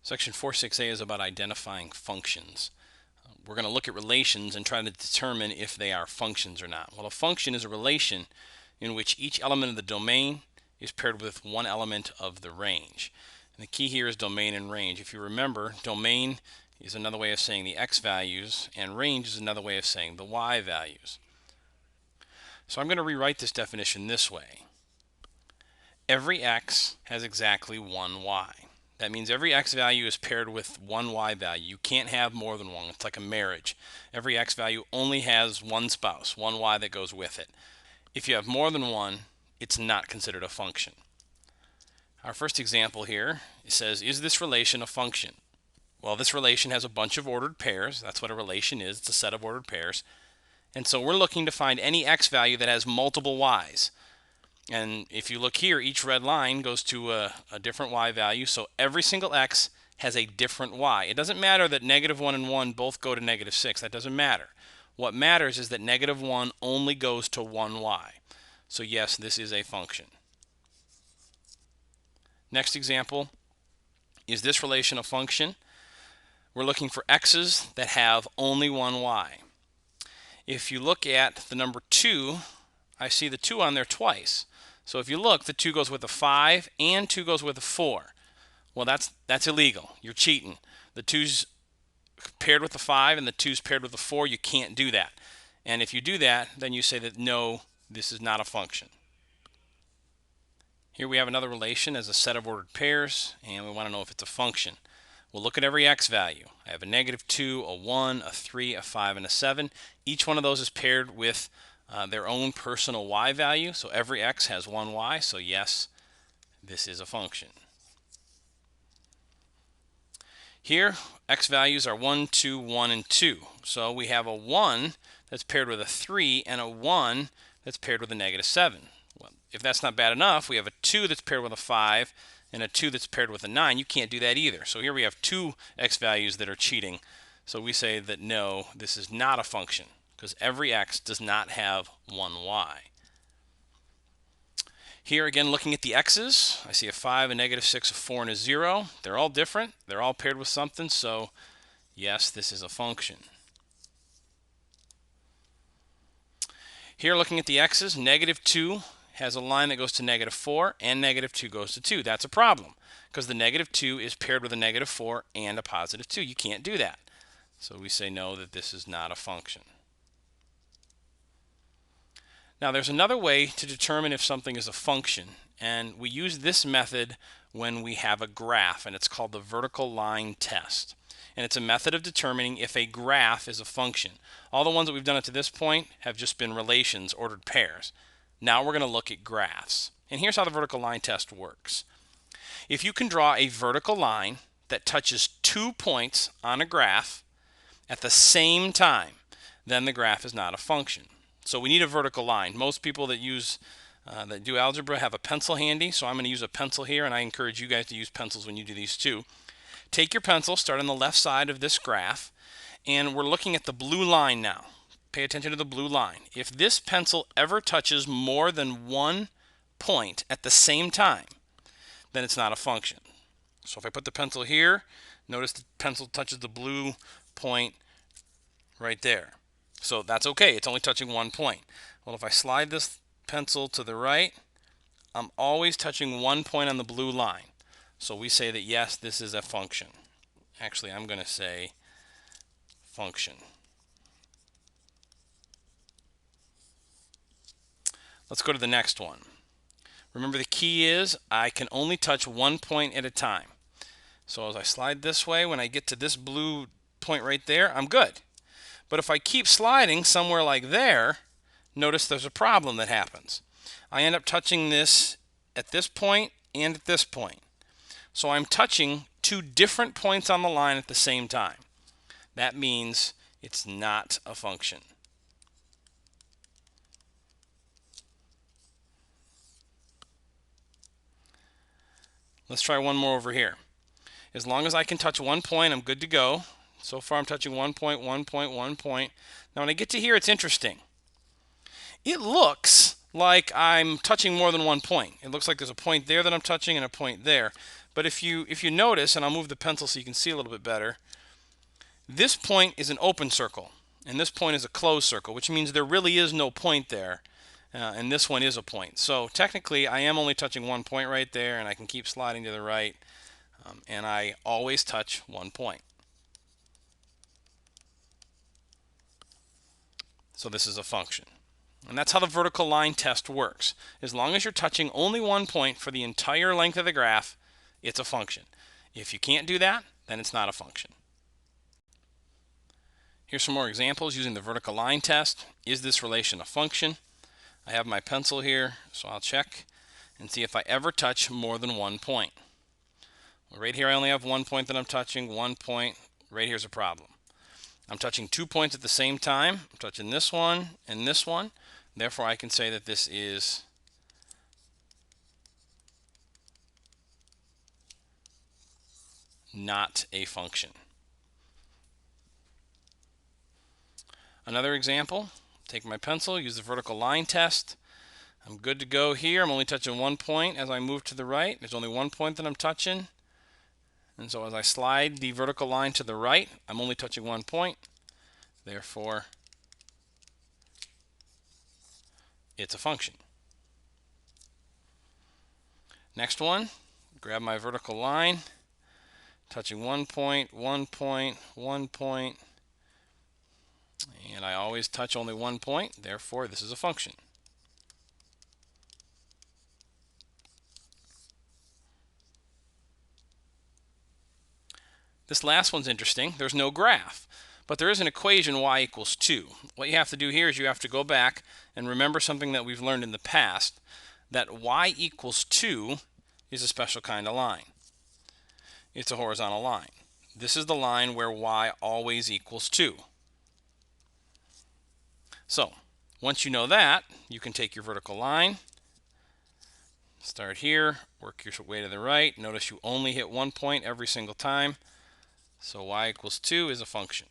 Section 4.6a is about identifying functions. We're going to look at relations and try to determine if they are functions or not. Well, a function is a relation in which each element of the domain is paired with one element of the range. And the key here is domain and range. If you remember, domain is another way of saying the x values, and range is another way of saying the y values. So I'm going to rewrite this definition this way. Every x has exactly one y. That means every x value is paired with one y value. You can't have more than one. It's like a marriage. Every x value only has one spouse, one y that goes with it. If you have more than one, it's not considered a function. Our first example here, it says, is this relation a function? Well, this relation has a bunch of ordered pairs. That's what a relation is. It's a set of ordered pairs. And so we're looking to find any x value that has multiple y's. And if you look here, each red line goes to a different y value. So every single x has a different y. It doesn't matter that -1 and 1 both go to -6. That doesn't matter. What matters is that -1 only goes to one y. So yes, this is a function. Next example, is this relation a function? We're looking for x's that have only one y. If you look at the number 2, I see the 2 on there twice. So if you look, the 2 goes with a 5 and 2 goes with a 4. Well, that's illegal. You're cheating. The 2's paired with the 5 and the 2's paired with the 4. You can't do that. And if you do that, then you say that no, this is not a function. Here we have another relation as a set of ordered pairs, and we want to know if it's a function. We'll look at every x value. I have a -2, a 1, a 3, a 5, and a 7. Each one of those is paired with their own personal y value, so every x has one y, so yes, this is a function. Here, x values are 1, 2, 1, and 2. So we have a 1 that's paired with a 3 and a 1 that's paired with a -7. Well, if that's not bad enough, we have a 2 that's paired with a 5 and a 2 that's paired with a 9. You can't do that either. So here we have two x values that are cheating. So we say that no, this is not a function, because every x does not have one y. Here again, looking at the x's, I see a 5, a -6, a 4, and a 0. They're all different. They're all paired with something, so yes, this is a function. Here looking at the x's, -2 has a line that goes to -4 and -2 goes to 2. That's a problem, because the -2 is paired with a -4 and a +2. You can't do that. So we say no, that this is not a function. Now there's another way to determine if something is a function, and we use this method when we have a graph, and it's called the vertical line test. And it's a method of determining if a graph is a function. All the ones that we've done up to this point have just been relations, ordered pairs. Now we're going to look at graphs. And here's how the vertical line test works. If you can draw a vertical line that touches 2 points on a graph at the same time, then the graph is not a function. So we need a vertical line. Most people that do algebra have a pencil handy, so I'm going to use a pencil here, and I encourage you guys to use pencils when you do these too. Take your pencil, start on the left side of this graph, and we're looking at the blue line now. Pay attention to the blue line. If this pencil ever touches more than 1 point at the same time, then it's not a function. So if I put the pencil here, notice the pencil touches the blue point right there. So that's okay, it's only touching 1 point. Well, if I slide this pencil to the right, I'm always touching 1 point on the blue line. So we say that yes, this is a function. Actually, I'm going to say function. Let's go to the next one. Remember, the key is I can only touch 1 point at a time. So as I slide this way, when I get to this blue point right there, I'm good. But if I keep sliding somewhere like there, notice there's a problem that happens. I end up touching this at this point and at this point. So I'm touching 2 different points on the line at the same time. That means it's not a function. Let's try one more over here. As long as I can touch 1 point, I'm good to go. So far I'm touching 1 point, 1 point, 1 point. Now when I get to here, it's interesting. It looks like I'm touching more than 1 point. It looks like there's a point there that I'm touching and a point there. But if you notice, and I'll move the pencil so you can see a little bit better, this point is an open circle, and this point is a closed circle, which means there really is no point there, and this one is a point. So technically, I am only touching one point right there, and I can keep sliding to the right, and I always touch one point. So this is a function. And that's how the vertical line test works. As long as you're touching only one point for the entire length of the graph, it's a function. If you can't do that, then it's not a function. Here's some more examples using the vertical line test. Is this relation a function? I have my pencil here, so I'll check and see if I ever touch more than one point. Right here I only have one point that I'm touching, one point. Right here's a problem. I'm touching 2 points at the same time. I'm touching this one and this one. Therefore, I can say that this is not a function. Another example, take my pencil, use the vertical line test. I'm good to go here. I'm only touching one point as I move to the right. There's only one point that I'm touching. And so as I slide the vertical line to the right, I'm only touching one point. Therefore, it's a function. Next one, grab my vertical line, touching one point, one point, one point. And I always touch only one point, therefore this is a function. This last one's interesting. There's no graph, but there is an equation y equals 2. What you have to do here is you have to go back and remember something that we've learned in the past, that y equals 2 is a special kind of line. It's a horizontal line. This is the line where y always equals 2. So, once you know that, you can take your vertical line, start here, work your way to the right. Notice you only hit one point every single time. So y equals 2 is a function.